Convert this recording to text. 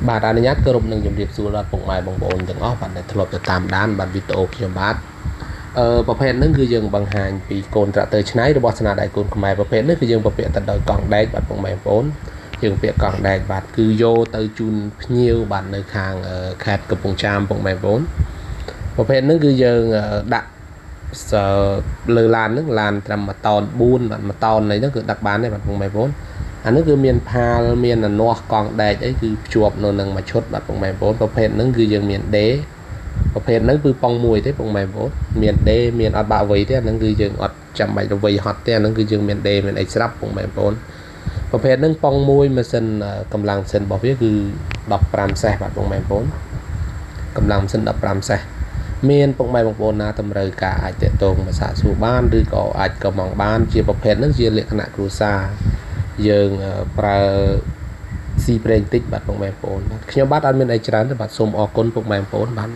បាទអនុញ្ញាតគោរពនឹងជំរាបសួរដល់ពុកម៉ែបងប្អូនទាំងអស់បាទដែលធ្លាប់ទៅតាមដានបាទវីដេអូខ្ញុំបាទប្រភេទហ្នឹងគឺយើងបង្ហាញពីកូនត្រាក់ទ័រឆ្នៃរបស់ស្នាដៃកូនខ្មែរប្រភេទនេះគឺយើងប្រពាក់ទៅដោយកង់ដែកបាទពុកម៉ែបងប្អូនយើងពាក់កង់ដែកបាទគឺយកទៅជូនភ្ញៀវបាទនៅខាងខេត្តកំពង់ចាមពុកម៉ែបងប្អូនប្រភេទហ្នឹងគឺយើងដាក់លើឡានហ្នឹងឡានត្រឹម1តោន4បាទ1តោននេះហ្នឹងគឺដឹកបានទេបាទពុកម៉ែបងប្អូនអានេះគឺមានផាលមានអនាស់កង់ដែកអីគឺភ្ជាប់នៅនឹងមួយឈុតបាទពុកម៉ែបងប្អូនប្រភេទហ្នឹងគឺយើងមានដេប្រភេទហ្នឹងគឺប៉ងមួយទេពុកម៉ែបងប្អូនមានដេមានអត់បាក់វៃទេអាហ្នឹងគឺយើងអត់ចាំបាច់រវៃហត់ទេអាហ្នឹងគឺយើងមានដេមានអីស្រាប់ពុកម៉ែបងប្អូនប្រភេទហ្នឹងប៉ងមួយម៉ាស៊ីនកម្លាំងម៉ាស៊ីនរបស់វាគឺ15សេសបាទពុកម៉ែបងប្អូនកម្លាំងម៉ាស៊ីន15សេសមានពុកម៉ែបងប្អូនណាតម្រូវការអាចតាក់ទងមកសាកសួរបានឬក៏អាចក៏មកបានជាប្រភេទហ្នឹងជាលក្ខណៈគ្រួសារយើងប្រើស៊ីប្រេងតិចបាទពុកម៉ែបងប្អូនបាទខ្ញុំបាទអត់មានអីច្រើនទេបាទសូមអរគុណពុកម៉ែបងប្អូនបាទ